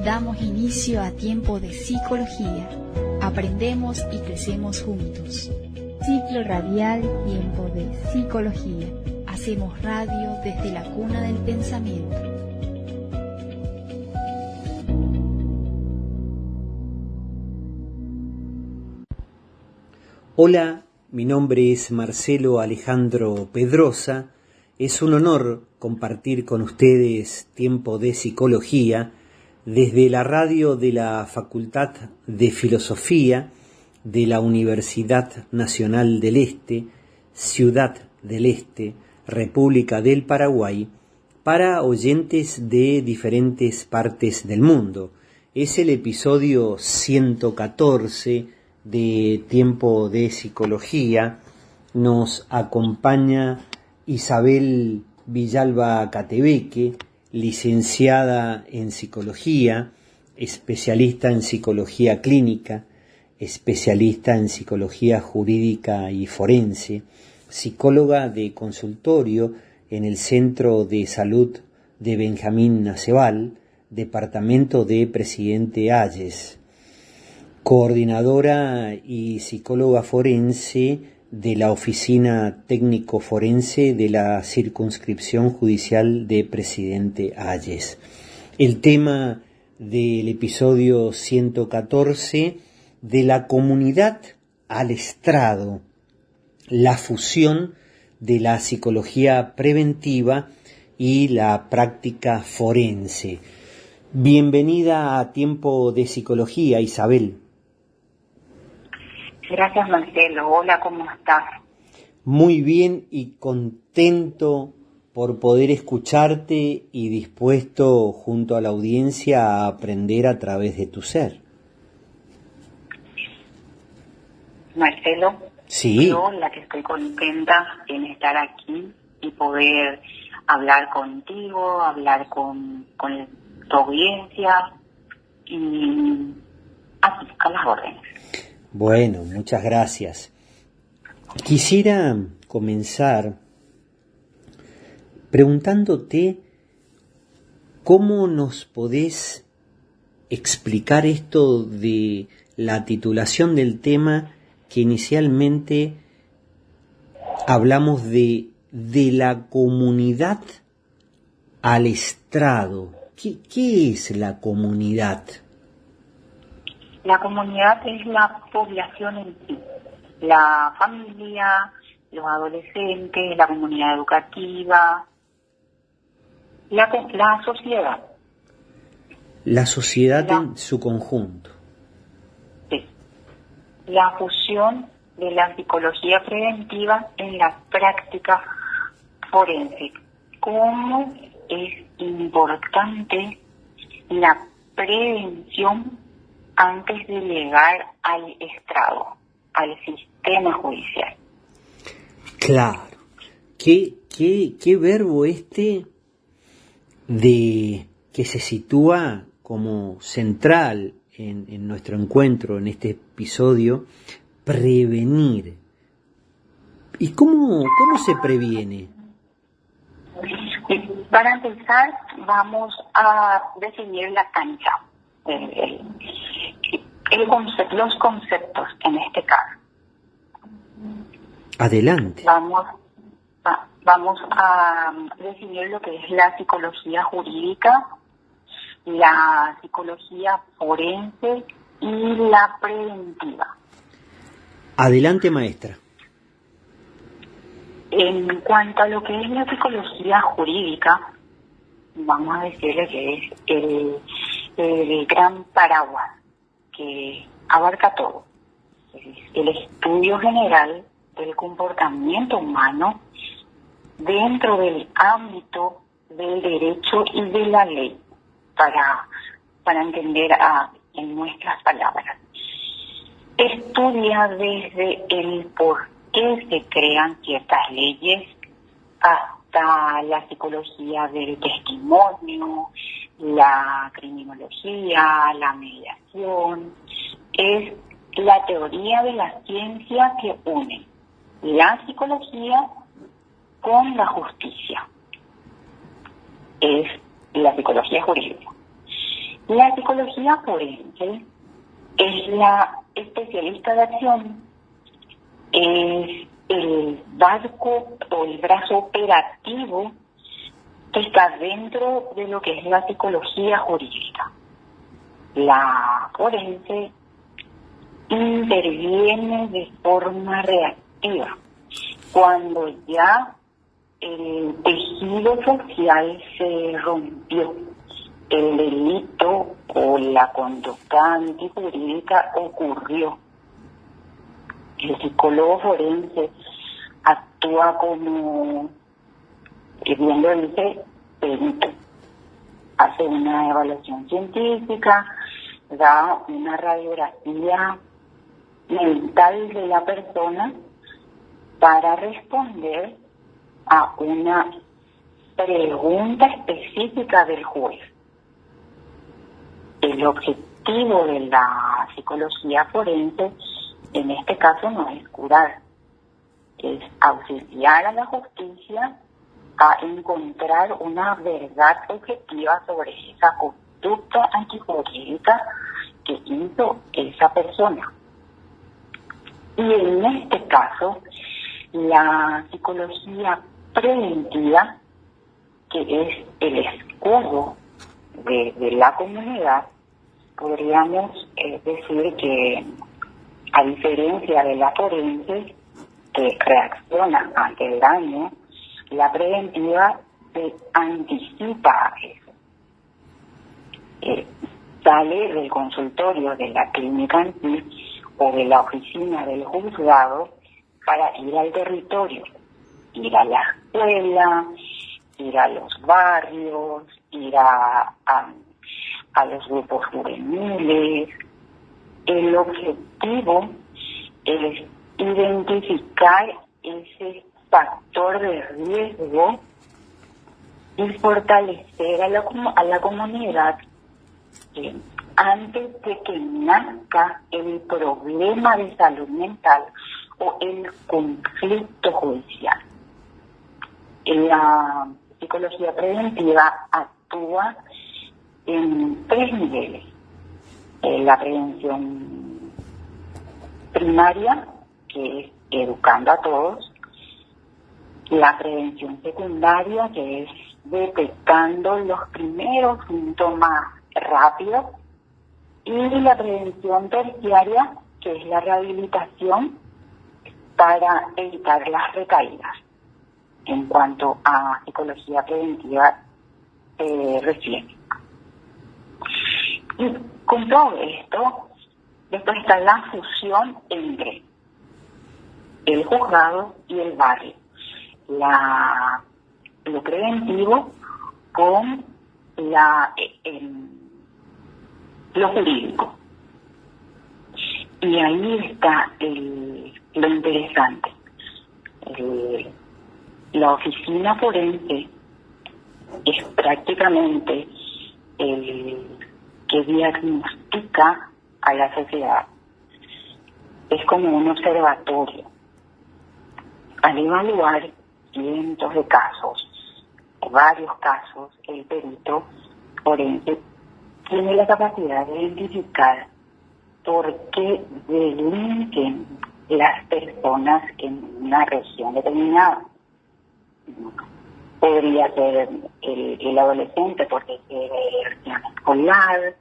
Damos inicio a Tiempo de Psicología. Aprendemos y crecemos juntos. Ciclo radial Tiempo de Psicología. Hacemos radio desde la cuna del pensamiento. Hola, mi nombre es Marcelo Alejandro Pedrosa. Es un honor compartir con ustedes Tiempo de Psicología desde la radio de la Facultad de Filosofía de la Universidad Nacional del Este, Ciudad del Este, República del Paraguay, para oyentes de diferentes partes del mundo. Es el episodio 114 de Tiempo de Psicología. Nos acompaña Isabel Villalba Catebeque, licenciada en Psicología, especialista en Psicología Clínica, especialista en Psicología Jurídica y Forense, psicóloga de consultorio en el Centro de Salud de Benjamín Acebal, departamento de Presidente Hayes, coordinadora y psicóloga forense de la Oficina Técnico Forense de la Circunscripción Judicial de Presidente Hayes. El tema del episodio 114, de la comunidad al estrado, la fusión de la psicología preventiva y la práctica forense. Bienvenida a Tiempo de Psicología, Isabel. Gracias, Marcelo. Hola, ¿cómo estás? Muy bien y contento por poder escucharte y dispuesto junto a la audiencia a aprender a través de tu ser. Marcelo, sí. Yo la que estoy contenta en estar aquí y poder hablar contigo, hablar con tu audiencia y así, a las órdenes. Bueno, muchas gracias. Quisiera comenzar preguntándote cómo nos podés explicar esto de la titulación del tema que inicialmente hablamos de la comunidad al estrado. ¿Qué es la comunidad? La comunidad es la población en sí, la familia, los adolescentes, la comunidad educativa, la sociedad. La sociedad en su conjunto. Sí. La fusión de la psicología preventiva en la práctica forense. ¿Cómo es importante la prevención antes de llegar al estrado, al sistema judicial? Claro. ¿Qué verbo este de que se sitúa como central en nuestro encuentro, en este episodio, prevenir? ¿Y cómo se previene? Para empezar, vamos a definir la cancha. Los conceptos en este caso. Adelante. Vamos a definir lo que es la psicología jurídica, la psicología forense y la preventiva. Adelante, maestra. En cuanto a lo que es la psicología jurídica, vamos a decirle que es el gran paraguas que abarca todo. El estudio general del comportamiento humano dentro del ámbito del derecho y de la ley, para entender en nuestras palabras. Estudia desde el por qué se crean ciertas leyes hasta la psicología del testimonio, la criminología, la mediación. Es la teoría de la ciencia que une la psicología con la justicia. Es la psicología jurídica. La psicología forense es la especialista de acción, es el barco o el brazo operativo que está dentro de lo que es la psicología jurídica. La forense interviene de forma reactiva cuando ya el tejido social se rompió, el delito o la conducta antijurídica ocurrió. El psicólogo forense actúa como, bien lo dice, perito. Hace una evaluación científica, da una radiografía mental de la persona para responder a una pregunta específica del juez. El objetivo de la psicología forense en este caso no es curar, es auxiliar a la justicia a encontrar una verdad objetiva sobre esa conducta antijurídica que hizo esa persona. Y en este caso, la psicología preventiva, que es el escudo de la comunidad, podríamos decir que, a diferencia de la forense, que reacciona ante el daño, la preventiva se anticipa a eso. Sale del consultorio de la clínica en sí o de la oficina del juzgado para ir al territorio, ir a la escuela, ir a los barrios, ir a los grupos juveniles. El objetivo es identificar ese factor de riesgo y fortalecer a la comunidad antes de que nazca el problema de salud mental o el conflicto judicial. La psicología preventiva actúa en 3 niveles. La prevención primaria, que es educando a todos; la prevención secundaria, que es detectando los primeros síntomas rápidos; y la prevención terciaria, que es la rehabilitación para evitar las recaídas. En cuanto a psicología preventiva refiere. Y con todo esto, después está la fusión entre el juzgado y el barrio. Lo preventivo con lo jurídico. Y ahí está lo interesante. La oficina forense es prácticamente el que diagnostica a la sociedad. Es como un observatorio. Al evaluar cientos de casos, varios casos, el perito forense tiene la capacidad de identificar por qué delinquen las personas en una región determinada. Podría ser el adolescente porque quiere escolar,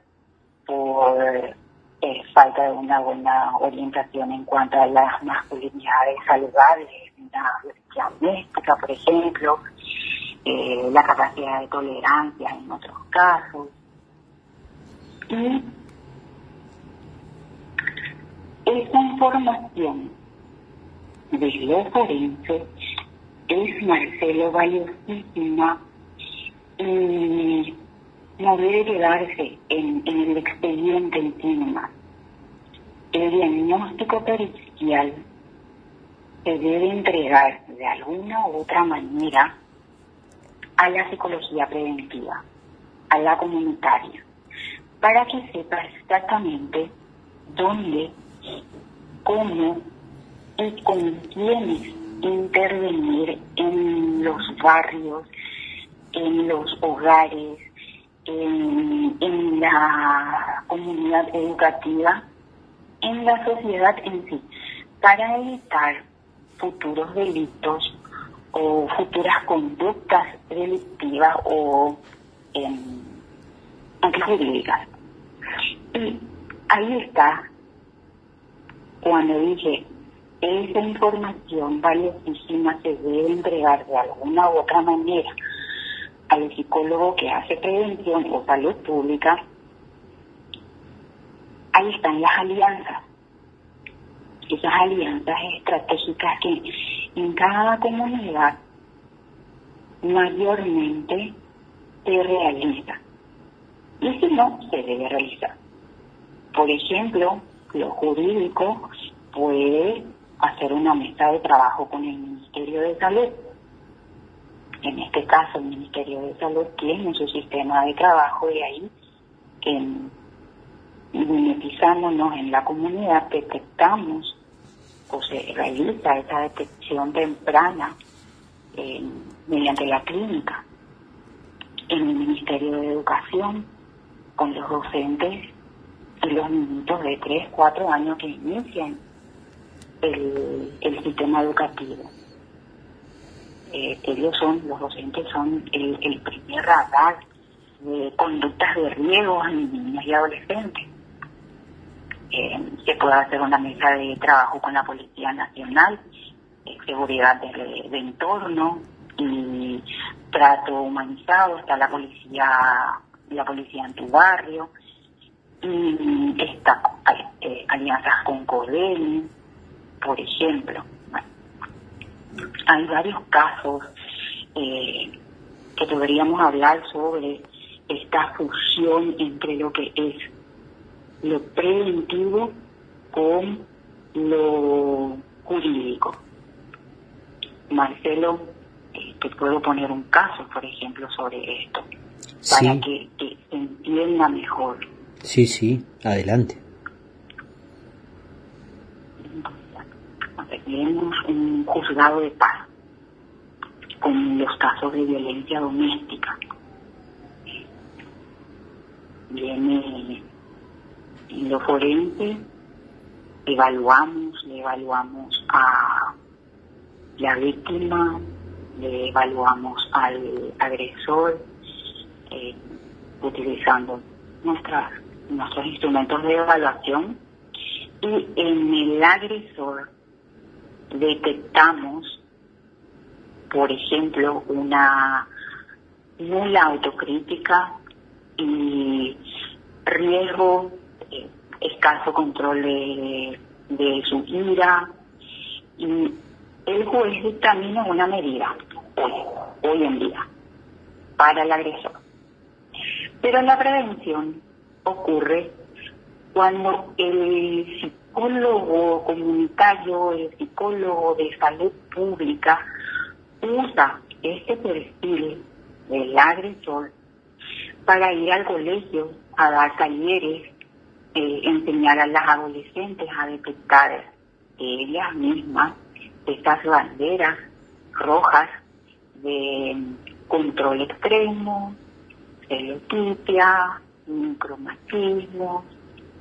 por falta de una buena orientación en cuanto a las masculinidades saludables, una violencia doméstica, por ejemplo, la capacidad de tolerancia en otros casos. Y esa información de lo forense es, Marcelo, valiosísima y no debe quedarse en el expediente en sí nomás. El diagnóstico pericial se debe entregar de alguna u otra manera a la psicología preventiva, a la comunitaria, para que sepa exactamente dónde, cómo y con quiénes intervenir en los barrios, en los hogares, en en la comunidad educativa, en la sociedad en sí, para evitar futuros delitos o futuras conductas delictivas o antijurídicas. Y ahí está cuando dije, esa información valiosísima se debe entregar de alguna u otra manera al psicólogo que hace prevención o salud pública. Ahí están las alianzas, esas alianzas estratégicas que en cada comunidad mayormente se realiza, y si no, se debe realizar. Por ejemplo, lo jurídico puede hacer una mesa de trabajo con el Ministerio de Salud. En este caso, el Ministerio de Salud tiene su sistema de trabajo, y ahí, mimetizándonos en la comunidad, detectamos o se realiza esa detección temprana mediante la clínica. En el Ministerio de Educación, con los docentes y los niñitos de 3, 4 años que inician el sistema educativo. Los docentes son el primer radar de conductas de riesgo en niños y adolescentes. Se puede hacer una mesa de trabajo con la Policía Nacional, seguridad de entorno y trato humanizado. Está la policía en tu barrio, y está alianzas con CODELI, por ejemplo. Bueno, hay varios casos que deberíamos hablar sobre esta fusión entre lo que es lo preventivo con lo jurídico. Marcelo, te puedo poner un caso, por ejemplo, sobre esto, para Sí, que se entienda mejor. sí, adelante. Tenemos un juzgado de paz con los casos de violencia doméstica. Viene en lo forense, le evaluamos a la víctima, le evaluamos al agresor, utilizando nuestros instrumentos de evaluación, y en el agresor detectamos, por ejemplo, una nula autocrítica y riesgo, escaso control de su ira, y el juez dictamina una medida hoy en día para el agresor. Pero la prevención ocurre cuando el psicólogo comunitario, el psicólogo de salud pública, usa este perfil del agresor para ir al colegio a dar talleres, enseñar a las adolescentes a detectar ellas mismas estas banderas rojas de control extremo, estereotipia, micromachismo,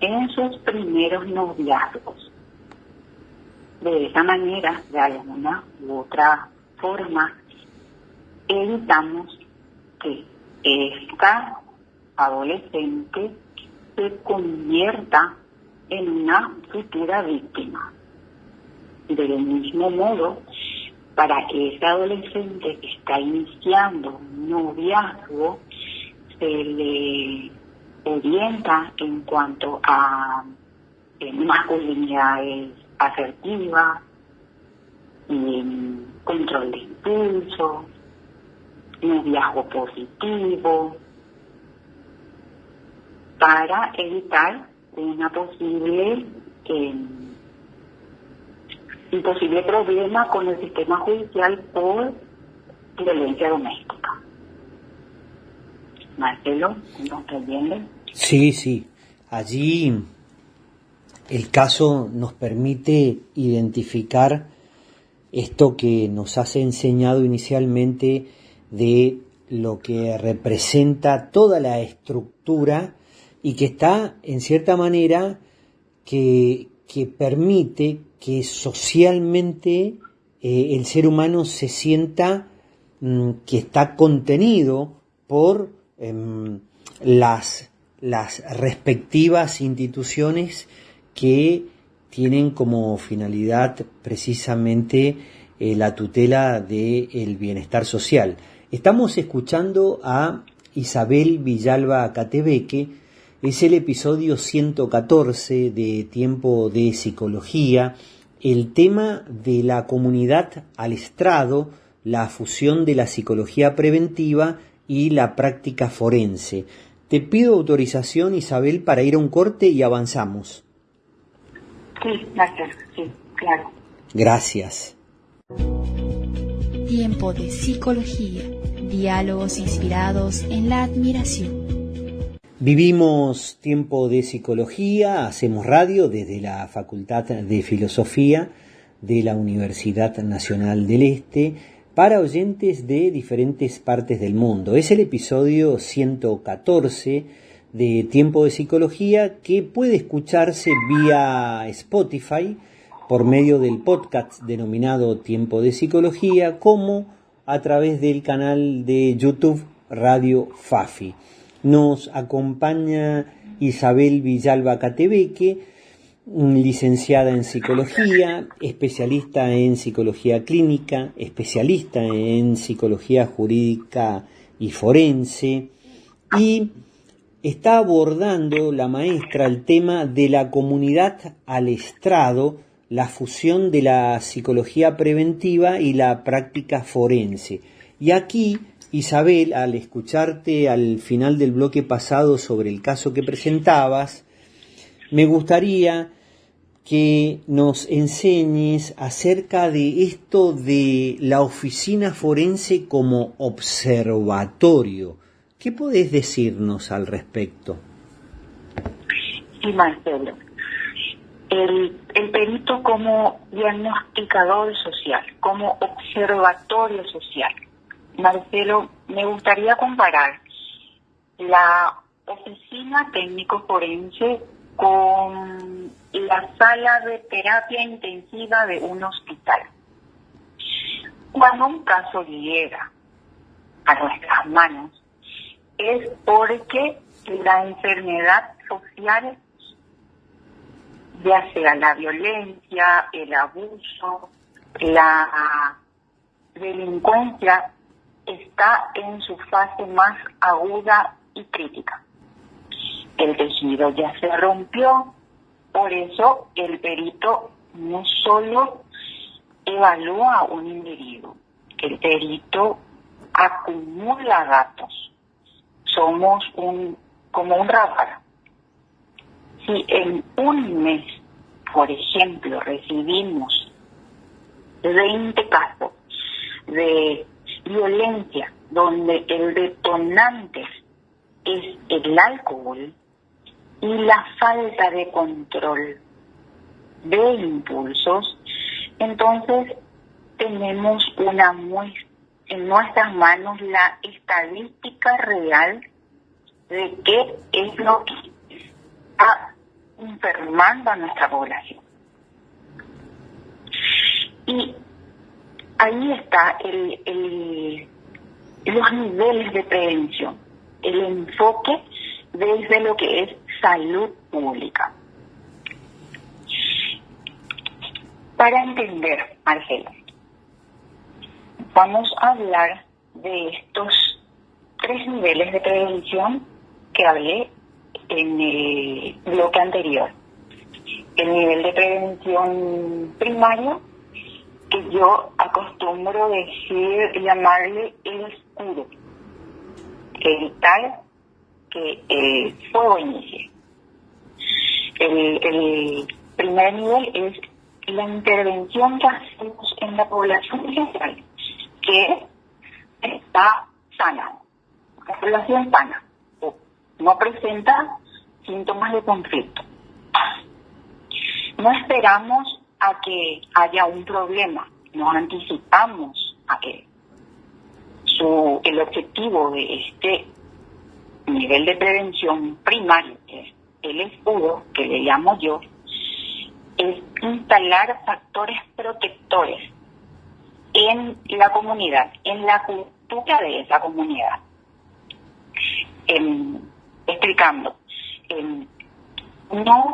en sus primeros noviazgos. De esa manera, de alguna u otra forma, evitamos que esta adolescente se convierta en una futura víctima. Del mismo modo, para ese adolescente que está iniciando un noviazgo, se le orienta en cuanto a masculinidades asertivas y control de impulso, noviazgo positivo, para evitar un posible problema con el sistema judicial por violencia doméstica. Marcelo, ¿nos entiendes? Sí. Allí el caso nos permite identificar esto que nos has enseñado inicialmente de lo que representa toda la estructura y que está, en cierta manera, que permite que socialmente el ser humano se sienta que está contenido por las respectivas instituciones que tienen como finalidad precisamente la tutela del bienestar social. Estamos escuchando a Isabel Villalba Catebeque. Es el episodio 114 de Tiempo de Psicología, el tema de la comunidad al estrado, la fusión de la psicología preventiva y la práctica forense. Te pido autorización, Isabel, para ir a un corte y avanzamos. Sí, gracias, sí, claro. Gracias. Tiempo de Psicología, diálogos inspirados en la admiración. Vivimos Tiempo de Psicología, hacemos radio desde la Facultad de Filosofía de la Universidad Nacional del Este para oyentes de diferentes partes del mundo. Es el episodio 114 de Tiempo de Psicología que puede escucharse vía Spotify por medio del podcast denominado Tiempo de Psicología, como a través del canal de YouTube Radio Fafi. Nos acompaña Isabel Villalba Catebeque, licenciada en Psicología, especialista en Psicología Clínica, especialista en Psicología Jurídica y Forense, y está abordando la maestra el tema de la comunidad al estrado, la fusión de la psicología preventiva y la práctica forense. Y aquí, Isabel, al escucharte al final del bloque pasado sobre el caso que presentabas, me gustaría que nos enseñes acerca de esto de la oficina forense como observatorio. ¿Qué podés decirnos al respecto? Sí, Marcelo. El perito como diagnosticador social, como observatorio social. Marcelo, me gustaría comparar la oficina técnico forense con la sala de terapia intensiva de un hospital. Cuando un caso llega a nuestras manos, es porque la enfermedad social, ya sea la violencia, el abuso, la delincuencia, está en su fase más aguda y crítica. El tejido ya se rompió, por eso el perito no solo evalúa a un individuo, el perito acumula datos. Somos como un radar. Si en un mes, por ejemplo, recibimos 20 casos de violencia donde el detonante es el alcohol y la falta de control de impulsos, entonces tenemos en nuestras manos la estadística real de qué es lo que está enfermando a nuestra población. Y ahí está los niveles de prevención, el enfoque desde lo que es salud pública. Para entender, Marcelo, vamos a hablar de estos 3 niveles de prevención que hablé en el bloque anterior. El nivel de prevención primario, que yo acostumbro llamarle el escudo, evitar que el fuego inicie. El primer nivel es la intervención que hacemos en la población general, que está sana, la población sana, no presenta síntomas de conflicto. No esperamos a que haya un problema, nos anticipamos a que el objetivo de este nivel de prevención primario, que es el escudo, que le llamo yo, es instalar factores protectores en la comunidad, en la cultura de esa comunidad. Explicando, no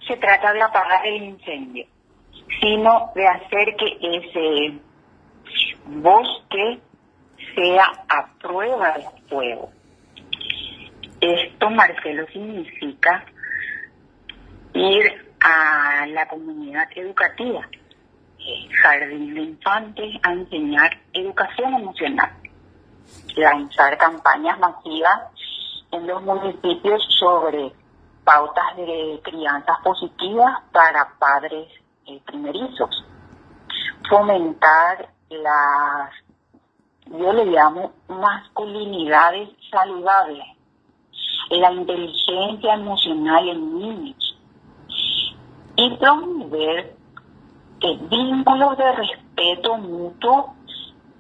se trata de apagar el incendio, sino de hacer que ese bosque sea a prueba de fuego. Esto, Marcelo, significa ir a la comunidad educativa, jardín de infantes, a enseñar educación emocional, lanzar campañas masivas en los municipios sobre pautas de crianzas positivas para padres primerizos, fomentar las, yo le llamo, masculinidades saludables, la inteligencia emocional en niños, y promover vínculos de respeto mutuo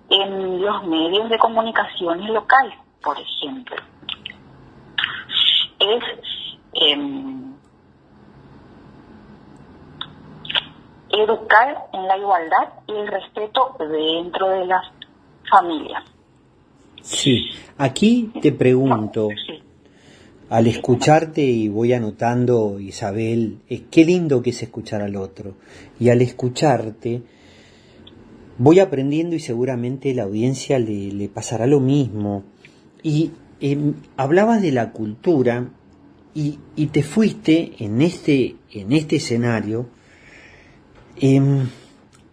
en los medios de comunicaciones locales, por ejemplo. Es educar en la igualdad y el respeto dentro de las familias. Sí, aquí te pregunto, Sí. al escucharte, y voy anotando, Isabel, qué lindo que es escuchar al otro, y al escucharte voy aprendiendo, y seguramente la audiencia le pasará lo mismo. Y hablabas de la cultura, y te fuiste en este escenario,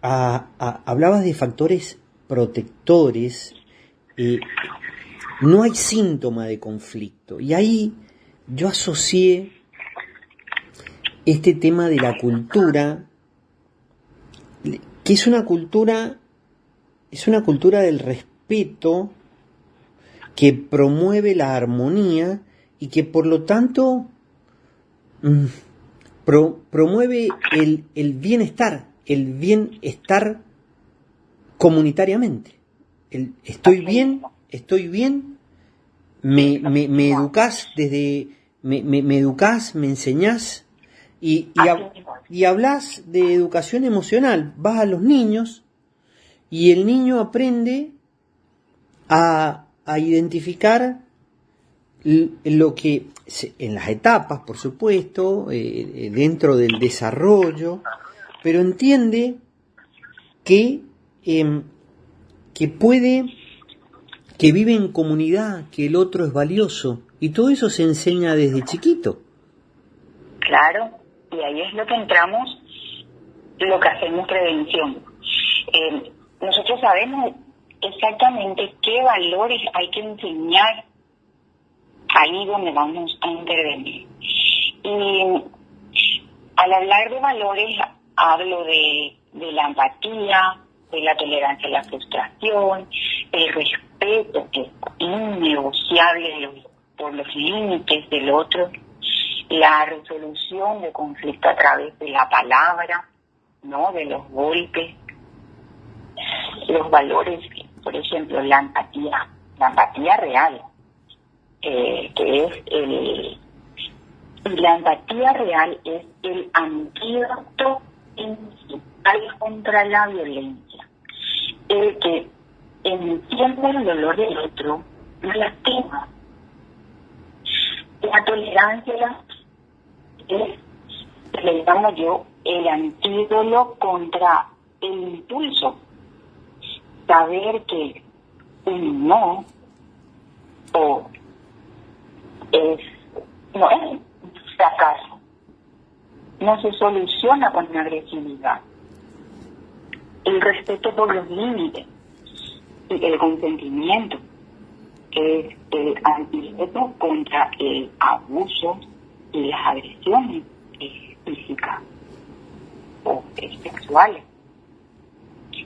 hablabas de factores protectores. No hay síntoma de conflicto, y ahí yo asocié este tema de la cultura, que es una cultura del respeto, que promueve la armonía y que por lo tanto promueve el bienestar comunitariamente. Estoy bien, me educás me educás, me enseñás, y hablás de educación emocional. Vas a los niños y el niño aprende a identificar lo que, en las etapas, por supuesto, dentro del desarrollo, pero entiende que vive en comunidad, que el otro es valioso, y todo eso se enseña desde chiquito. Claro, y ahí es lo que entramos, lo que hacemos prevención. Nosotros sabemos exactamente qué valores hay que enseñar ahí donde vamos a intervenir. Y al hablar de valores, hablo de la empatía, de la tolerancia a la frustración, el respeto que es innegociable por los límites del otro, la resolución de conflicto a través de la palabra, ¿no? De los golpes, los valores, por ejemplo, la empatía real, la empatía real es el antídoto principal contra la violencia. El que entiende el dolor del otro no lastima. La tolerancia le llamo yo el antídoto contra el impulso. Saber que un no no es un fracaso, no se soluciona con agresividad. El respeto por los límites y el consentimiento es el antídoto contra el abuso y las agresiones físicas o sexuales.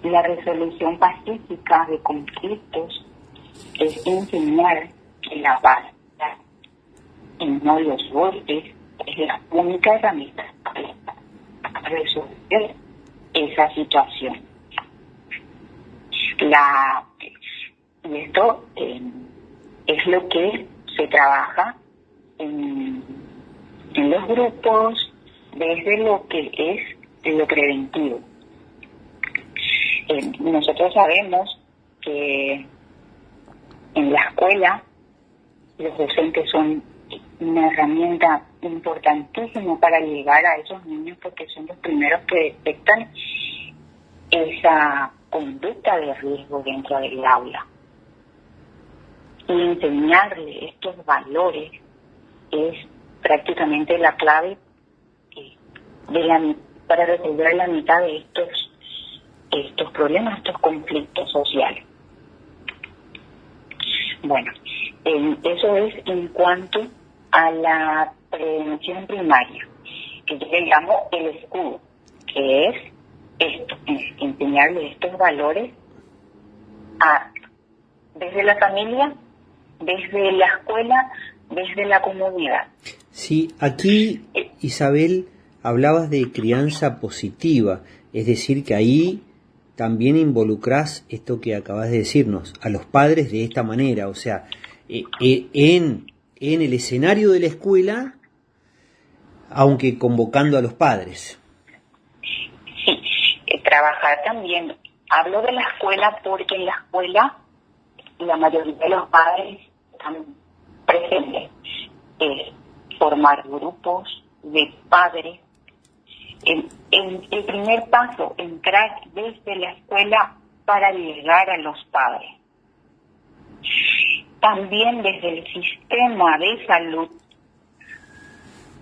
La resolución pacífica de conflictos es enseñar que la paz y no los golpes es la única herramienta para resolver esa situación. Y esto es lo que se trabaja en los grupos desde lo que es lo preventivo. Nosotros sabemos que en la escuela los docentes son una herramienta importantísima para llegar a esos niños, porque son los primeros que detectan esa conducta de riesgo dentro del aula. Y enseñarle estos valores es prácticamente la clave para resolver la mitad de estos problemas, estos conflictos sociales. Bueno, eso es en cuanto a la prevención primaria, que yo le llamo el escudo, que es esto, enseñarle estos valores desde la familia, desde la escuela, desde la comunidad. Sí, aquí, Isabel, hablabas de crianza positiva, es decir, que ahí también involucrás esto que acabas de decirnos, a los padres de esta manera, o sea, en el escenario de la escuela, aunque convocando a los padres. Sí, trabajar también. Hablo de la escuela porque en la escuela la mayoría de los padres están presentes. Formar grupos de padres. El primer paso, entrar desde la escuela para llegar a los padres. También desde el sistema de salud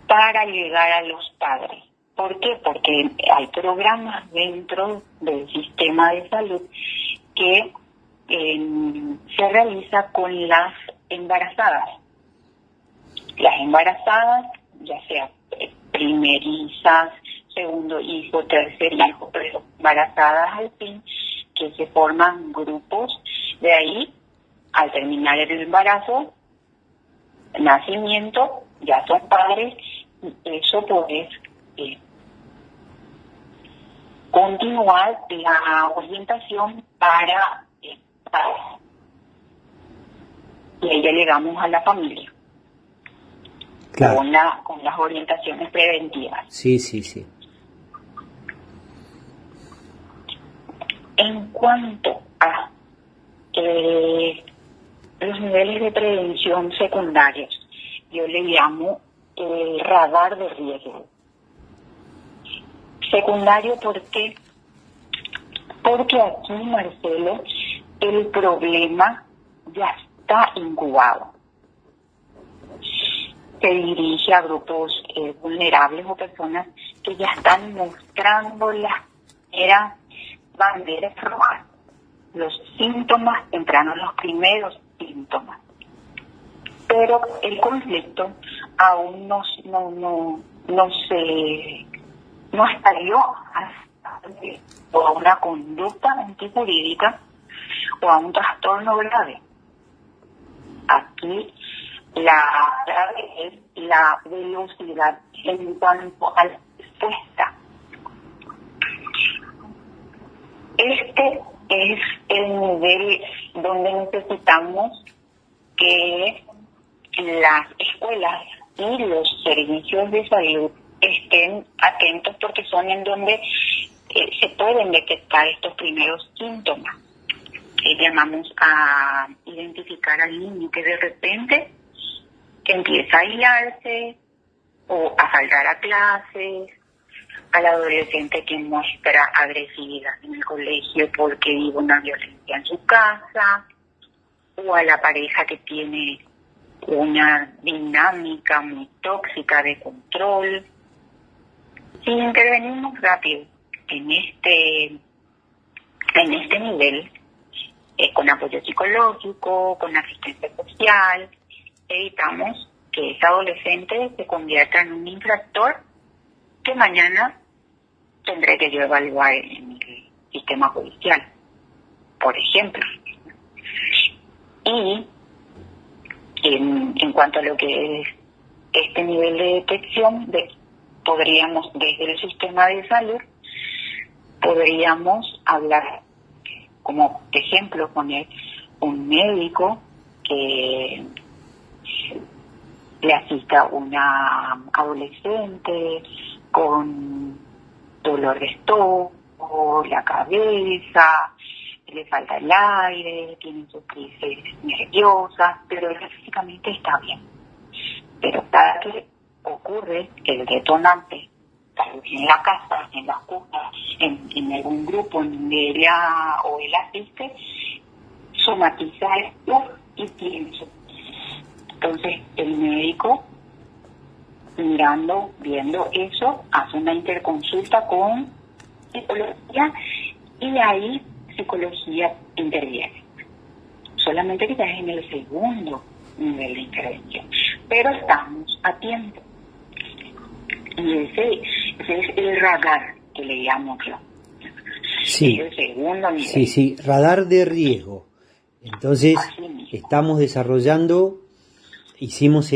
para llegar a los padres. ¿Por qué? Porque hay programas dentro del sistema de salud que se realiza con las embarazadas. Las embarazadas, ya sea primerizas, segundo hijo, tercer hijo, pero embarazadas al fin, que se forman grupos. De ahí, al terminar el embarazo, nacimiento, ya son padres, y eso podés continuar la orientación para padres. Y ahí ya llegamos a la familia. Claro. Con las orientaciones preventivas. Sí, sí, sí. En cuanto a los niveles de prevención secundarios, yo le llamo el radar de riesgo. Secundario, ¿por qué? Porque aquí, Marcelo, el problema ya está incubado. Se dirige a grupos vulnerables o personas que ya están mostrando las banderas rojas, los síntomas tempranos, los primeros síntomas. Pero el conflicto aún no estalló a una conducta antijurídica o a un trastorno grave. Aquí la clave es la velocidad en cuanto a la respuesta. Este es el nivel donde necesitamos que las escuelas y los servicios de salud estén atentos, porque son en donde se pueden detectar estos primeros síntomas. Llamamos a identificar al niño que de repente empieza a aislarse o a faltar a clases, al adolescente que muestra agresividad en el colegio porque vive una violencia en su casa, o a la pareja que tiene una dinámica muy tóxica de control. Si intervenimos rápido en este nivel, con apoyo psicológico, con asistencia social, evitamos que ese adolescente se convierta en un infractor que mañana tendré que yo evaluar en el sistema judicial, por ejemplo. Y en cuanto a lo que es este nivel de detección, podríamos, desde el sistema de salud, podríamos hablar, como ejemplo, poner un médico que le asista a una adolescente con dolor de estómago, la cabeza, le falta el aire, tiene sus crisis nerviosas, pero ella físicamente está bien. Pero cada que ocurre el detonante, tal vez en la casa, en la escuela, en algún grupo en donde ella o él asiste, somatiza esto y piensa. Entonces el médico, viendo eso, hace una interconsulta con psicología y ahí psicología interviene. Solamente que ya es en el segundo nivel de intervención, pero estamos a tiempo. Y ese es el radar que le llamo yo. Sí. Es el segundo nivel. Sí, radar de riesgo. Entonces, estamos desarrollando, hicimos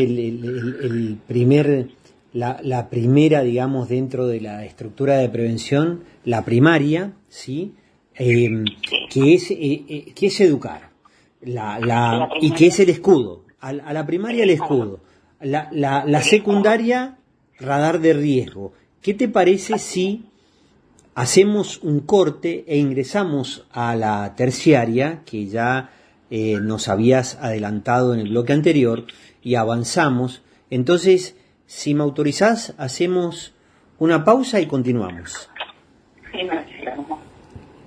la primera, digamos, dentro de la estructura de prevención, la primaria, ¿sí? Que es educar, y que es el escudo, a la primaria el escudo, la secundaria, radar de riesgo. ¿Qué te parece si hacemos un corte e ingresamos a la terciaria, que ya nos habías adelantado en el bloque anterior, y avanzamos? Entonces, si me autorizás, hacemos una pausa y continuamos.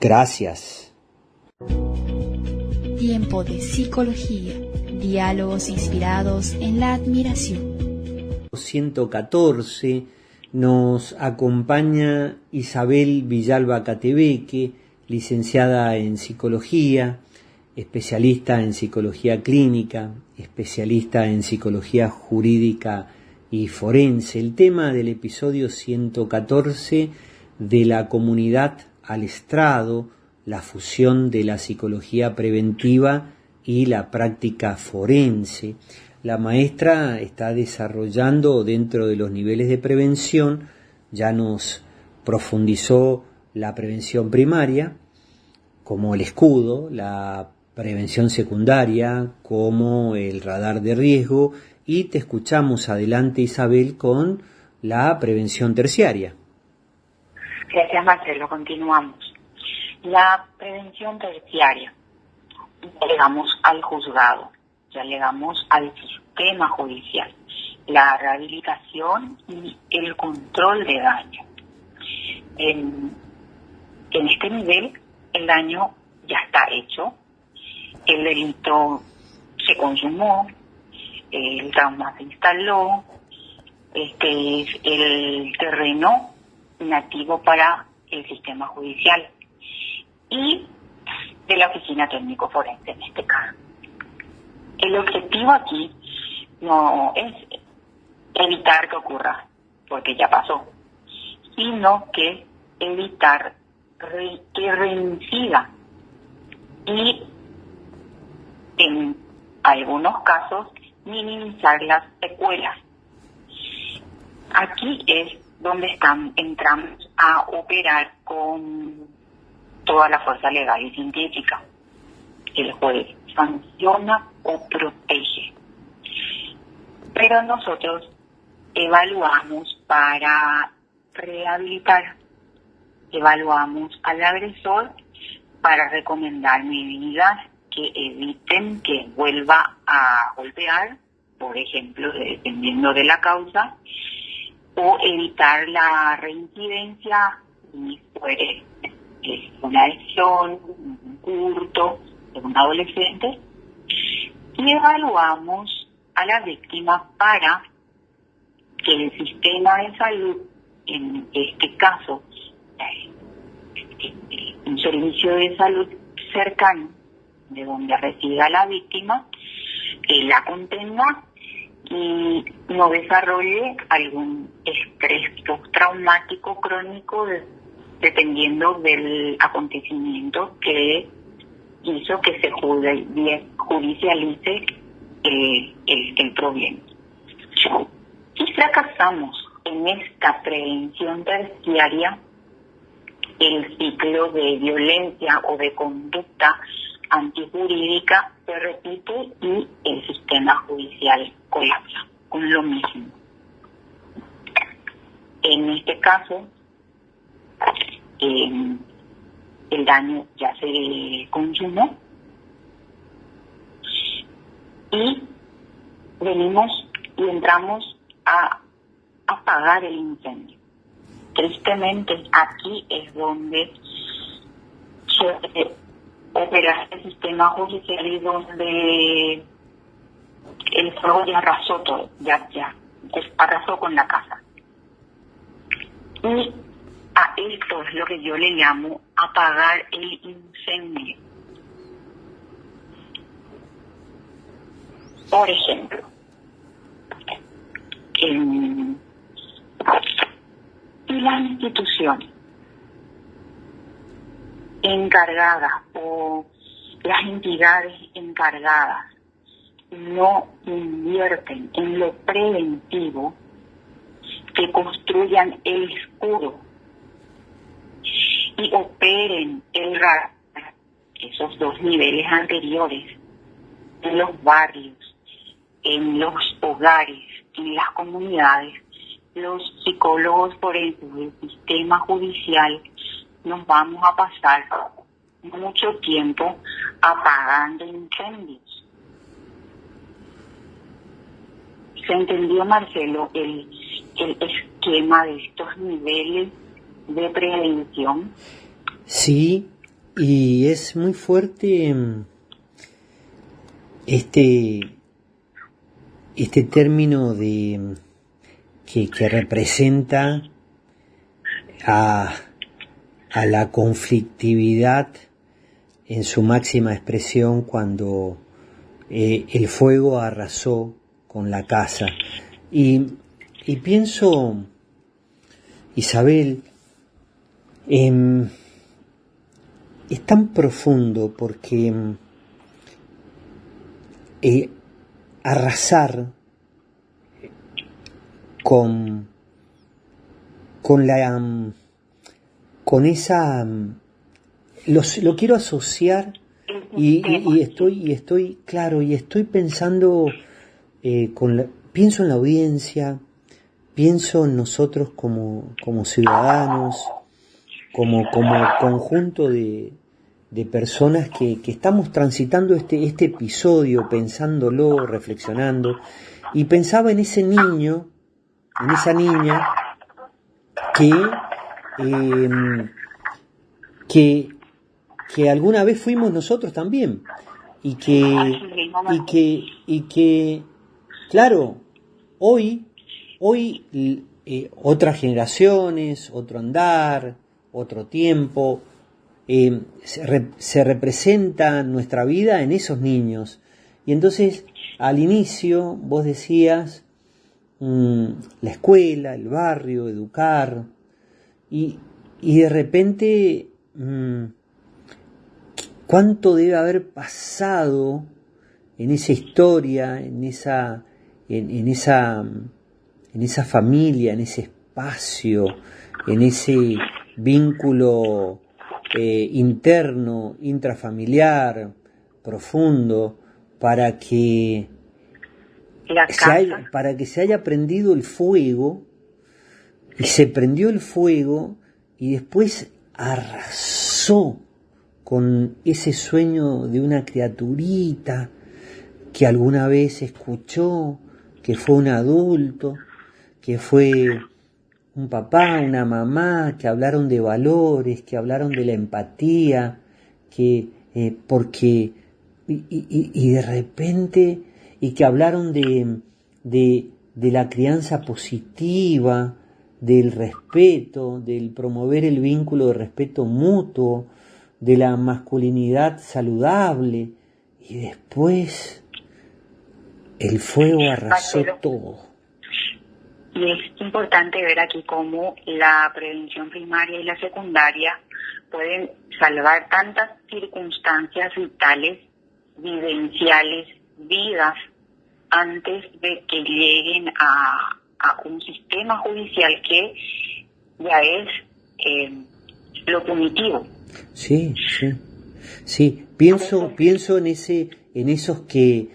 Gracias. Tiempo de psicología. Diálogos inspirados en la admiración. 114 nos acompaña Isabel Villalba Catebeque, licenciada en psicología, especialista en psicología clínica, especialista en psicología jurídica y forense. El tema del episodio 114 de la comunidad al estrado, la fusión de la psicología preventiva y la práctica forense. La maestra está desarrollando dentro de los niveles de prevención, ya nos profundizó la prevención primaria como el escudo, la prevención secundaria como el radar de riesgo, y te escuchamos adelante, Isabel, con la prevención terciaria. Gracias, Marcelo. Continuamos. La prevención terciaria. Ya llegamos al juzgado, ya llegamos al sistema judicial, la rehabilitación y el control de daño. En este nivel, el daño ya está hecho, el delito se consumó, el trauma se instaló, este es el terreno nativo para el sistema judicial y de la oficina técnico forense en este caso. El objetivo aquí no es evitar que ocurra, porque ya pasó, sino que evitar que reincida y en algunos casos minimizar las secuelas. Aquí es donde entramos a operar con toda la fuerza legal y científica. El juez sanciona o protege. Pero nosotros evaluamos para rehabilitar, evaluamos al agresor para recomendar medidas que eviten que vuelva a golpear, por ejemplo, dependiendo de la causa, o evitar la reincidencia si fuere una adicción, un hurto de un adolescente, y evaluamos a la víctima para que el sistema de salud, en este caso, un servicio de salud cercano de donde resida la víctima, la contenga y no desarrolle algún estrés postraumático crónico dependiendo del acontecimiento que hizo que se judicialice el problema. Si fracasamos en esta prevención terciaria, el ciclo de violencia o de conducta antijurídica se repite y el sistema judicial colapsa con lo mismo. En este caso, el daño ya se consumó y venimos y entramos a apagar el incendio. Tristemente, aquí es donde suele operar el sistema judicial y donde el fuego ya arrasó todo, ya arrasó con la casa. Y a esto es lo que yo le llamo apagar el incendio. Por ejemplo, y las instituciones encargadas o las entidades encargadas no invierten en lo preventivo, que construyan el escudo y operen el radar, esos dos niveles anteriores, en los barrios, en los hogares, en las comunidades, los psicólogos forenses del sistema judicial nos vamos a pasar mucho tiempo apagando incendios. ¿Se entendió, Marcelo, el esquema de estos niveles de prevención? Sí, y es muy fuerte este término de que representa a la conflictividad en su máxima expresión cuando el fuego arrasó con la casa. Y pienso, Isabel, es tan profundo porque arrasar con esa lo quiero asociar y estoy claro, y estoy pensando pienso en la audiencia, pienso en nosotros como ciudadanos, como conjunto de personas que estamos transitando este episodio, pensándolo, reflexionando, y pensaba en ese niño, en esa niña que alguna vez fuimos nosotros también, y que claro, hoy otras generaciones, otro andar, otro tiempo, se representa nuestra vida en esos niños. Y entonces, al inicio, vos decías la escuela, el barrio, educar, y de repente, ¿cuánto debe haber pasado en esa historia, en esa familia, en ese espacio, en ese vínculo interno, intrafamiliar, profundo, para que se haya prendido el fuego, y se prendió el fuego y después arrasó con ese sueño de una criaturita que alguna vez escuchó, que fue un adulto, que fue un papá, una mamá, que hablaron de valores, que hablaron de la empatía, que porque y de repente, y que hablaron de la crianza positiva, del respeto, del promover el vínculo de respeto mutuo, de la masculinidad saludable, y después el fuego arrasó todo. Y es importante ver aquí cómo la prevención primaria y la secundaria pueden salvar tantas circunstancias vitales, vivenciales, vidas, antes de que lleguen a un sistema judicial que ya es lo punitivo. Sí. Sí, pienso en esos que,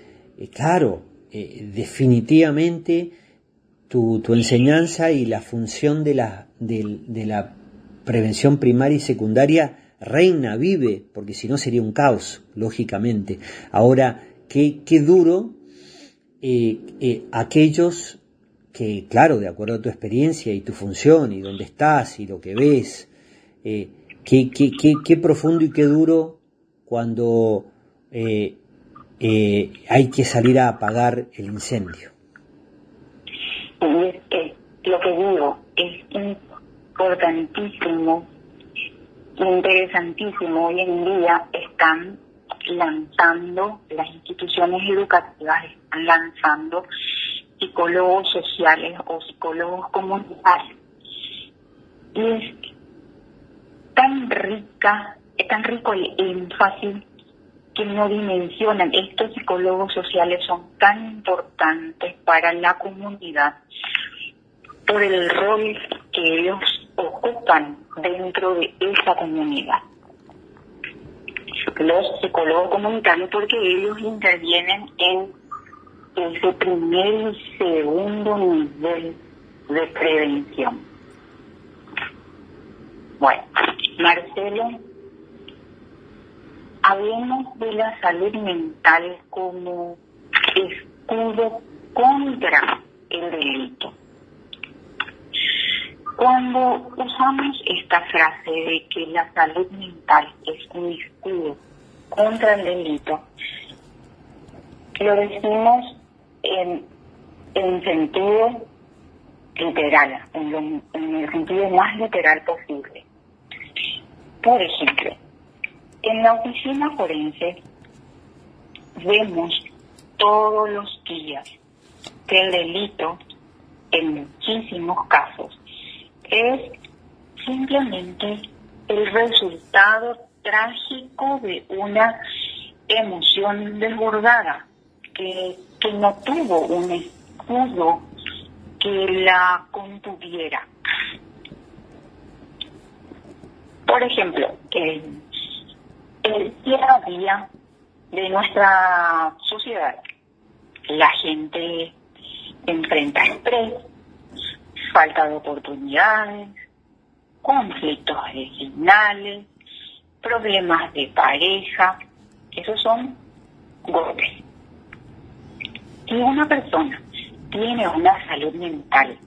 claro, definitivamente tu enseñanza y la función de la prevención primaria y secundaria reina, vive, porque si no sería un caos, lógicamente. Ahora, qué duro aquellos que, claro, de acuerdo a tu experiencia y tu función y dónde estás y lo que ves, qué profundo y qué duro cuando hay que salir a apagar el incendio. Y es que lo que digo es importantísimo, interesantísimo. Hoy en día están lanzando, las instituciones educativas están lanzando psicólogos sociales o psicólogos comunitarios. Y es tan rico el énfasis que no dimensionan. Estos psicólogos sociales son tan importantes para la comunidad por el rol que ellos ocupan dentro de esa comunidad. Los psicólogos comunitarios, porque ellos intervienen en ese primer y segundo nivel de prevención. Bueno, Marcelo, hablemos de la salud mental como escudo contra el delito. Cuando usamos esta frase de que la salud mental es un escudo contra el delito, lo decimos en sentido literal, en el sentido más literal posible. Por ejemplo, en la oficina forense vemos todos los días que el delito, en muchísimos casos, es simplemente el resultado trágico de una emoción desbordada, que no tuvo un escudo que la contuviera. Por ejemplo, el día a día de nuestra sociedad, la gente enfrenta estrés, falta de oportunidades, conflictos vecinales, problemas de pareja. Esos son golpes. Si una persona tiene una salud mental,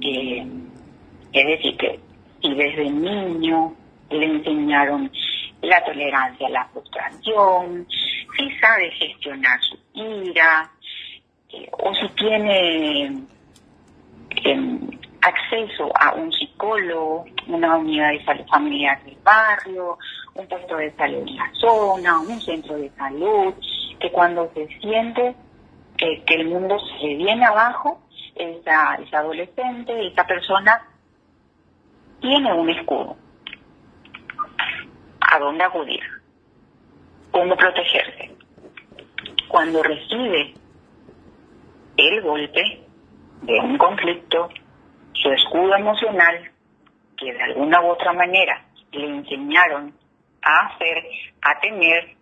es decir, que si desde niño le enseñaron la tolerancia a la frustración, si sabe gestionar su ira, o si tiene acceso a un psicólogo, una unidad de salud familiar del barrio, un puesto de salud en la zona, un centro de salud, que cuando se siente que el mundo se le viene abajo, esa adolescente, esa persona tiene un escudo. ¿A dónde acudir? ¿Cómo protegerse? Cuando recibe el golpe de un conflicto, su escudo emocional, que de alguna u otra manera le enseñaron a hacer, a tener,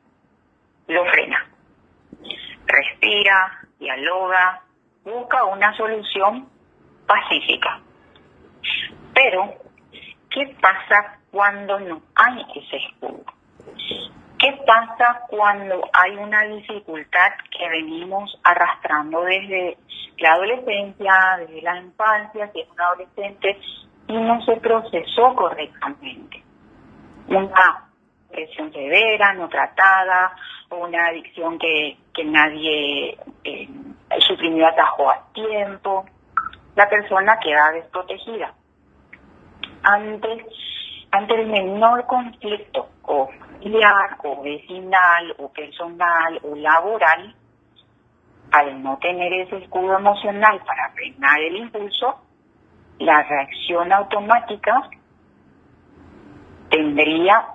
lo frena. Respira, dialoga, busca una solución pacífica. Pero, ¿qué pasa cuando no hay ese escudo? ¿Qué pasa cuando hay una dificultad que venimos arrastrando desde la adolescencia, desde la infancia, si es un adolescente y no se procesó correctamente? Una depresión severa, no tratada, o una adicción que nadie suprimió, atajó a tiempo. La persona queda desprotegida. Ante el menor conflicto, o familiar, o vecinal, o personal, o laboral, al no tener ese escudo emocional para frenar el impulso, la reacción automática tendería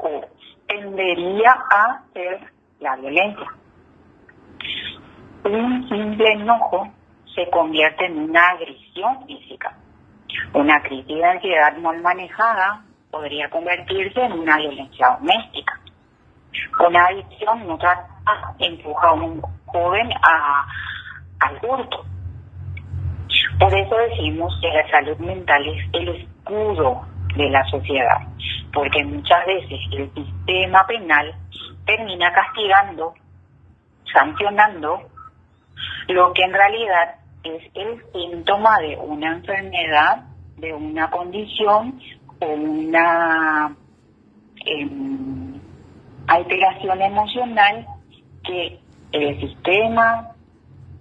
a ser la violencia. Un simple enojo se convierte en una agresión física. Una crisis de ansiedad mal manejada podría convertirse en una violencia doméstica. Una adicción no empuja a un joven al hurto. Por eso decimos que la salud mental es el escudo de la sociedad, porque muchas veces el sistema penal termina castigando, sancionando lo que en realidad es el síntoma de una enfermedad, de una condición o una alteración emocional que el sistema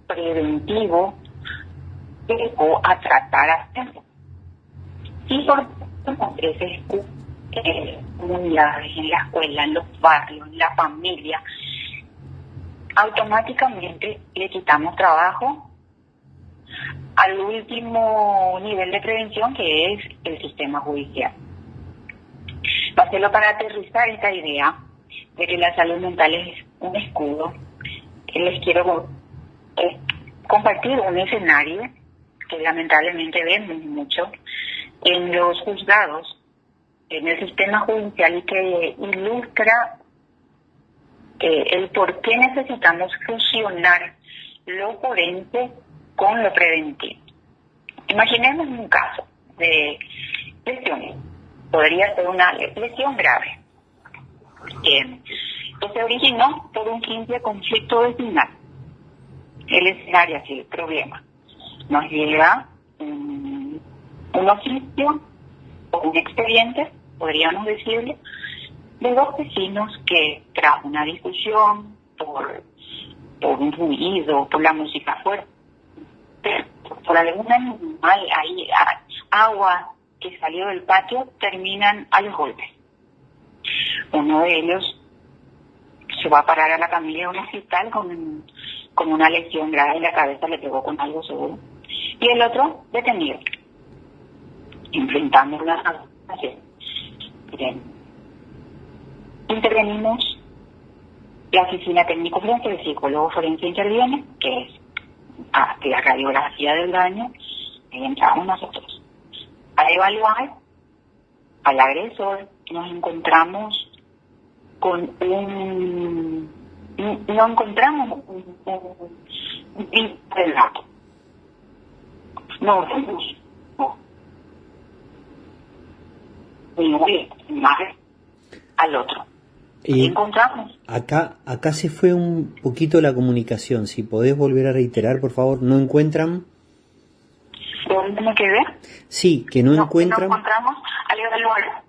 preventivo llegó a tratar a tiempo. Y por ese comunidades, en la escuela, en los barrios, en la familia, automáticamente le quitamos trabajo al último nivel de prevención, que es el sistema judicial. Hacerlo para aterrizar esta idea de que la salud mental es un escudo. Les quiero compartir un escenario que lamentablemente vemos mucho en los juzgados, en el sistema judicial, y que ilustra el por qué necesitamos fusionar lo forense con lo preventivo. Imaginemos un caso de lesiones. Podría ser una lesión grave que se originó por un simple conflicto vecinal. El escenario, así, el problema. Nos llega un oficio o un expediente, podríamos decirle, de dos vecinos que tras una discusión por un ruido, por la música fuerte, por algún animal ahí, agua que salió del patio, terminan a los golpes. Uno de ellos se va a parar a la camilla de un hospital con una lesión grave en la cabeza, le pegó con algo seguro. Y el otro detenido, enfrentando una situación. Bien. Intervenimos, la oficina técnico forense, el psicólogo forense interviene, que es la radiografía del daño, y entramos nosotros a evaluar al agresor. Nos encontramos con un relato. No vemos más al otro. Encontramos. Acá se fue un poquito la comunicación. Si podés volver a reiterar, por favor. ¿No encuentran? ¿Dónde me quedé? Sí, que no encuentran. No encontramos al evaluar.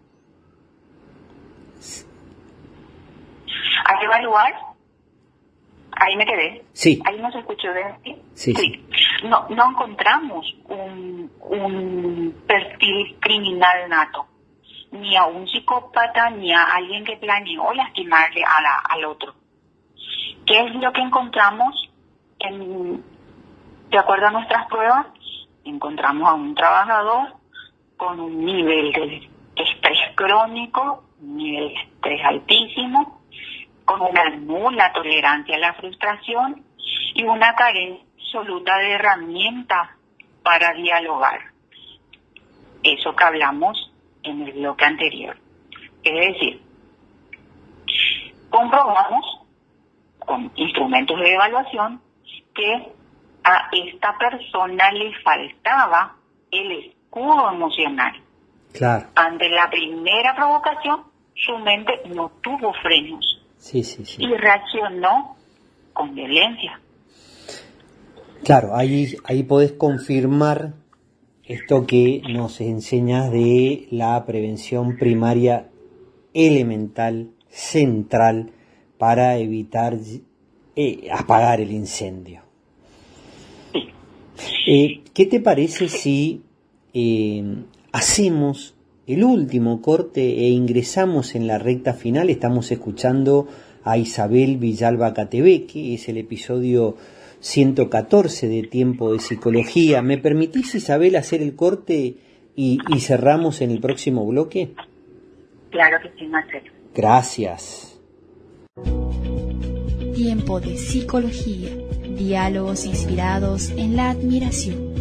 Al evaluar, ahí me quedé. Sí. Ahí no se escuchó de sí. No encontramos un perfil criminal nato, ni a un psicópata, ni a alguien que planeó lastimarle al otro. ¿Qué es lo que encontramos? De acuerdo a nuestras pruebas, encontramos a un trabajador con un nivel de estrés crónico, un nivel de estrés altísimo, con una nula tolerancia a la frustración y una carencia absoluta de herramientas para dialogar. Eso que hablamos en el bloque anterior. Es decir, comprobamos con instrumentos de evaluación que a esta persona le faltaba el escudo emocional. Claro. Ante la primera provocación, su mente no tuvo frenos. Sí. Y reaccionó con violencia. Claro, ahí podés confirmar esto que nos enseñas de la prevención primaria elemental, central, para evitar apagar el incendio. ¿Qué te parece si hacemos el último corte e ingresamos en la recta final? Estamos escuchando a Isabel Villalba Catebeque, es el episodio 114 de Tiempo de Psicología. ¿Me permitís, Isabel, hacer el corte y cerramos en el próximo bloque? Claro que sí, Marcelo. Gracias. Tiempo de Psicología. Diálogos inspirados en la admiración.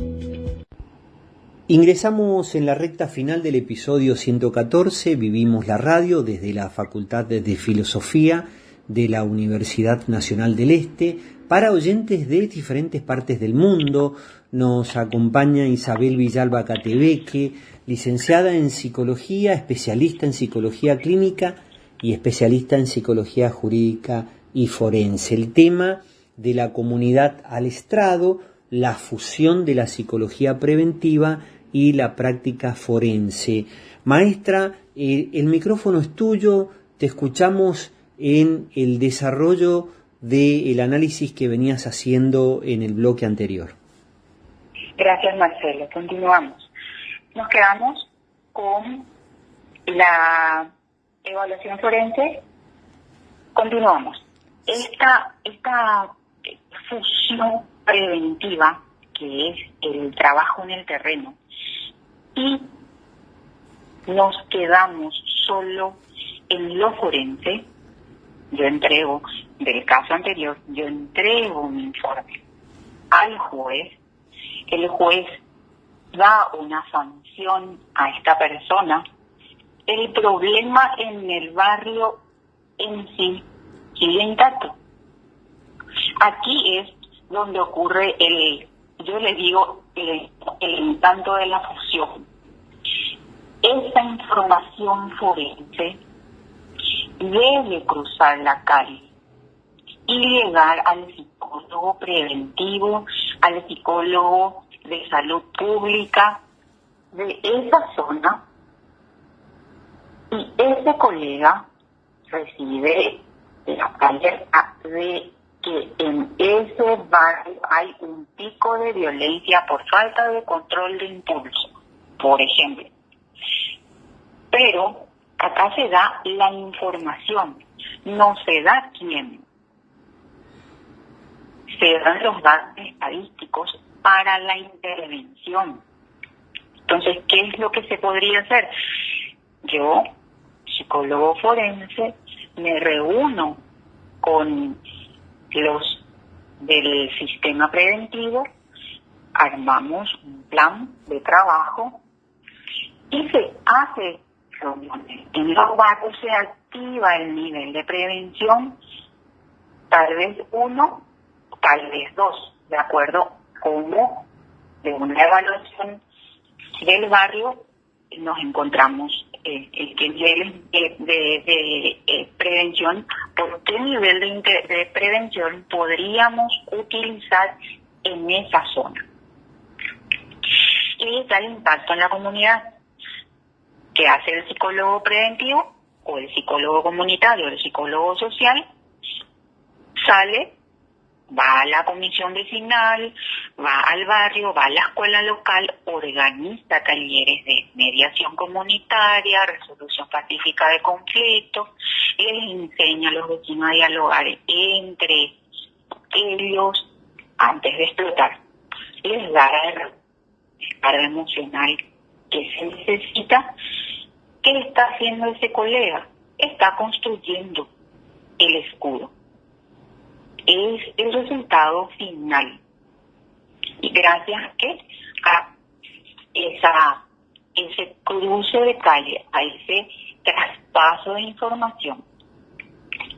Ingresamos en la recta final del episodio 114, Vivimos la Radio, desde la Facultad de Filosofía de la Universidad Nacional del Este. Para oyentes de diferentes partes del mundo, nos acompaña Isabel Villalba Catebeque, licenciada en Psicología, especialista en Psicología Clínica y especialista en Psicología Jurídica y Forense. El tema de la comunidad al estrado, la fusión de la psicología preventiva y la práctica forense. Maestra, el micrófono es tuyo, te escuchamos en el desarrollo del análisis que venías haciendo en el bloque anterior. Gracias, Marcelo. Continuamos. Nos quedamos con la evaluación forense. Continuamos. Esta fusión preventiva, que es el trabajo en el terreno, y nos quedamos solo en lo forense. Yo entrego, del caso anterior, yo entrego un informe al juez, el juez da una sanción a esta persona, el problema en el barrio en sí sigue intacto. Aquí es donde ocurre yo le digo, el encanto de la fusión. Esa información forense debe cruzar la calle y llegar al psicólogo preventivo, al psicólogo de salud pública de esa zona, y ese colega recibe la alerta de que en ese barrio hay un pico de violencia por falta de control de impulso, por ejemplo. Pero acá se da la información, no se da quién. Se dan los datos estadísticos para la intervención. Entonces, ¿qué es lo que se podría hacer? Yo, psicólogo forense, me reúno con los del sistema preventivo, armamos un plan de trabajo y se hace reuniones. En los barrios se activa el nivel de prevención, tal vez 1, tal vez 2, de acuerdo como de una evaluación del barrio nos encontramos qué niveles de prevención, por qué nivel de prevención podríamos utilizar en esa zona. Y está el impacto en la comunidad. ¿Qué hace el psicólogo preventivo o el psicólogo comunitario, el psicólogo social? Sale, va a la comisión vecinal, va al barrio, va a la escuela local, organiza talleres de mediación comunitaria, resolución pacífica de conflictos, les enseña a los vecinos a dialogar entre ellos antes de explotar. Les da la carga emocional que se necesita. ¿Qué está haciendo ese colega? Está construyendo el escudo. Es el resultado final. Y gracias a ese cruce de calle, a ese traspaso de información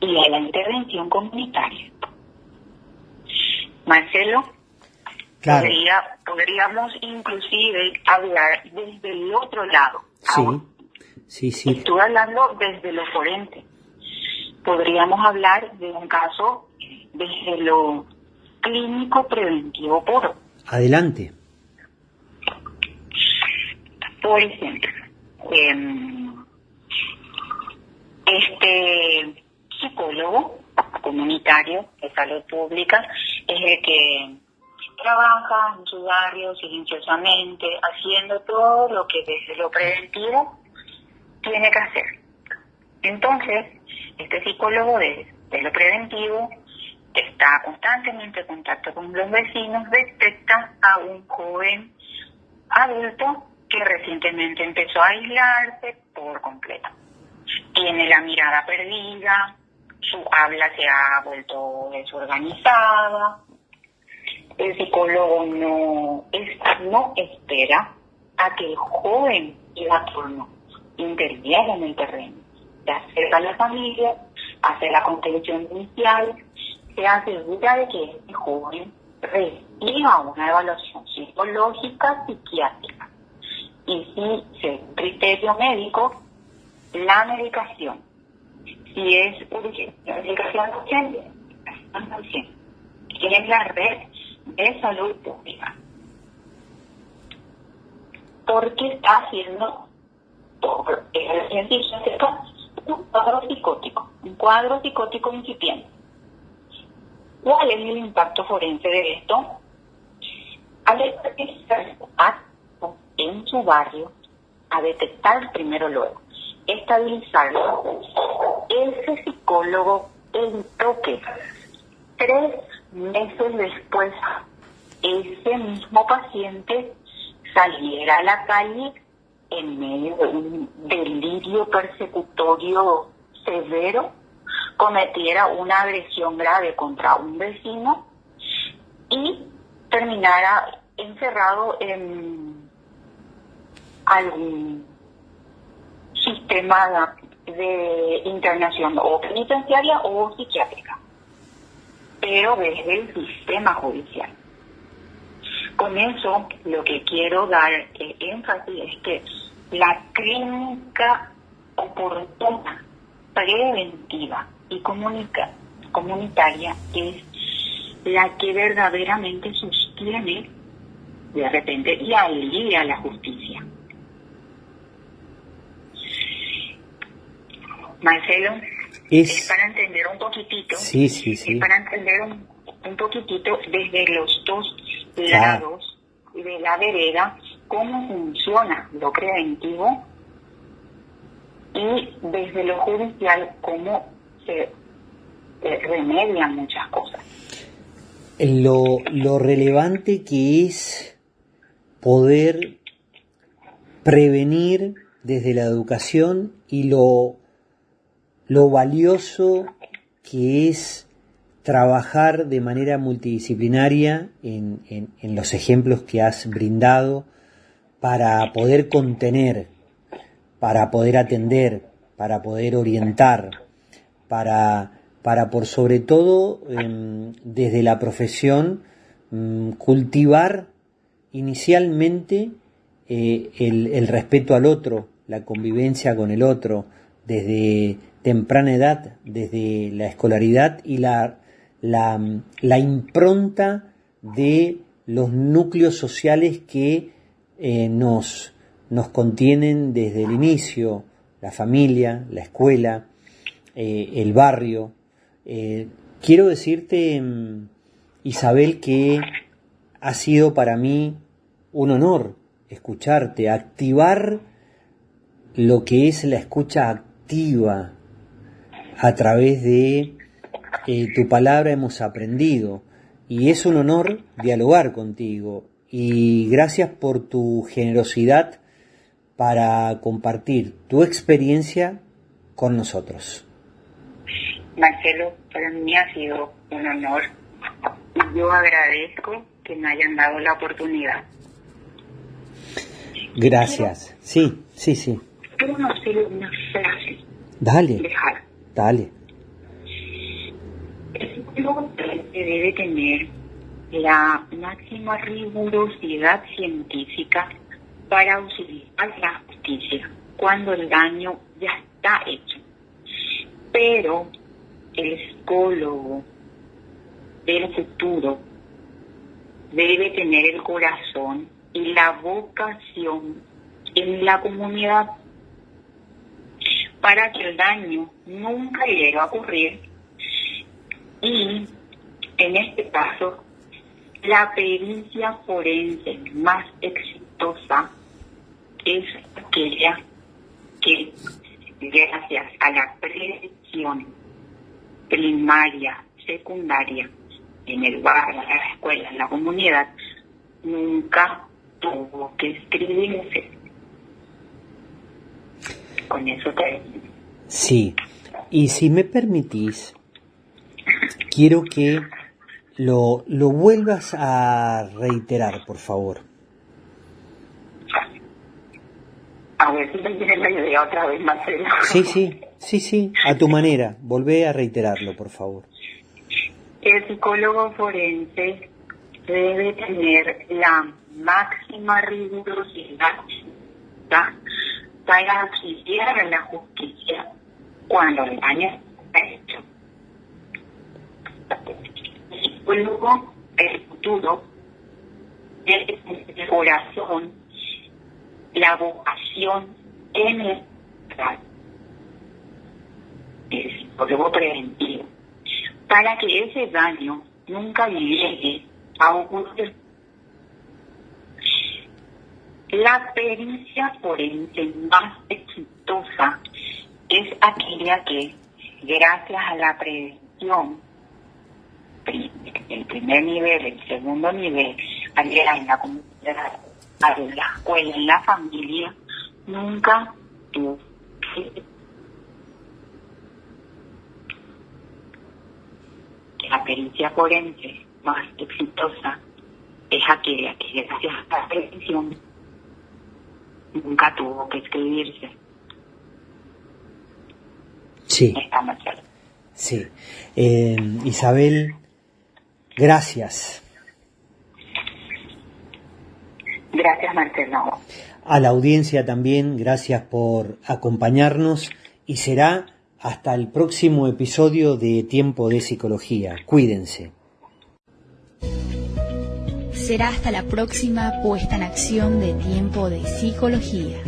y a la intervención comunitaria. Marcelo, claro. Podríamos inclusive hablar desde el otro lado. Sí. Ahora, Sí. estuve hablando desde lo forense. Podríamos hablar de un caso desde lo clínico preventivo puro. Adelante. Por ejemplo, este psicólogo comunitario de salud pública es el que trabaja en su barrio silenciosamente, haciendo todo lo que desde lo preventivo tiene que hacer. Entonces, este psicólogo de lo preventivo está constantemente en contacto con los vecinos, detecta a un joven adulto que recientemente empezó a aislarse por completo. Tiene la mirada perdida, su habla se ha vuelto desorganizada. El psicólogo no espera a que el joven y la turno interviera en el terreno. Se acerca a la familia, hace la contención inicial, se asegura de que este joven reciba una evaluación psicológica, psiquiátrica. Y si según criterio médico, la medicación. Si es urgente, medicación urgente, en la red de salud pública. Porque está haciendo el científico un cuadro psicótico incipiente. ¿Cuál es el impacto forense de esto? Al estar en su barrio, a detectar primero luego, estabilizarlo, ese psicólogo evitó que 3 meses después ese mismo paciente saliera a la calle en medio de un delirio persecutorio severo, cometiera una agresión grave contra un vecino y terminara encerrado en algún sistema de internación o penitenciaria o psiquiátrica, pero desde el sistema judicial. Con eso, lo que quiero dar énfasis es que la clínica oportuna, preventiva y comunitaria es la que verdaderamente sostiene de repente y alivia la justicia. Marcelo, es para entender un poquitito, sí. Es para entender un poquitito desde los dos lados de la vereda cómo funciona lo preventivo y desde lo judicial cómo se remedian muchas cosas. Lo relevante que es poder prevenir desde la educación y lo valioso que es trabajar de manera multidisciplinaria en los ejemplos que has brindado para poder contener, para poder atender, para poder orientar, para por sobre todo desde la profesión cultivar inicialmente el respeto al otro, la convivencia con el otro, desde temprana edad, desde la escolaridad y la impronta de los núcleos sociales que nos contienen desde el inicio, la familia, la escuela, el barrio. Quiero decirte, Isabel, que ha sido para mí un honor escucharte, activar lo que es la escucha activa. A través de tu palabra hemos aprendido y es un honor dialogar contigo y gracias por tu generosidad para compartir tu experiencia con nosotros. Marcelo, para mí ha sido un honor y yo agradezco que me hayan dado la oportunidad. Gracias. Sí. Quiero hacer una frase. Dale. El psicólogo debe tener la máxima rigurosidad científica para auxiliar la justicia cuando el daño ya está hecho. Pero el psicólogo del futuro debe tener el corazón y la vocación en la comunidad para que el daño nunca llegue a ocurrir y, en este caso, la pericia forense más exitosa es aquella que, gracias a la prevención primaria, secundaria, en el barrio, en la escuela, en la comunidad, nunca tuvo que escribirse. Con eso termino. Sí, y si me permitís, quiero que lo vuelvas a reiterar, por favor. A ver si me viene la idea otra vez, Marcelo. Sí, a tu manera. Volvé a reiterarlo, por favor. El psicólogo forense debe tener la máxima rigurosidad para auxiliar a la justicia cuando el daño está hecho. El psicólogo del futuro debe tener el corazón, la vocación en el psicólogo preventivo, para que ese daño nunca llegue a ocurrir. La pericia forense más exitosa es aquella que, gracias a la prevención, el primer nivel, el segundo nivel, allá en la comunidad, en la escuela, en la familia, nunca tuvo. La pericia forense más exitosa es aquella que, gracias a la prevención, nunca tuvo que escribirse. Sí. Sí. Isabel, gracias. Gracias, Marcelo. A la audiencia también, gracias por acompañarnos y será hasta el próximo episodio de Tiempo de Psicología. Cuídense. Será hasta la próxima puesta en acción de Tiempo de Psicología.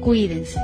Cuídense.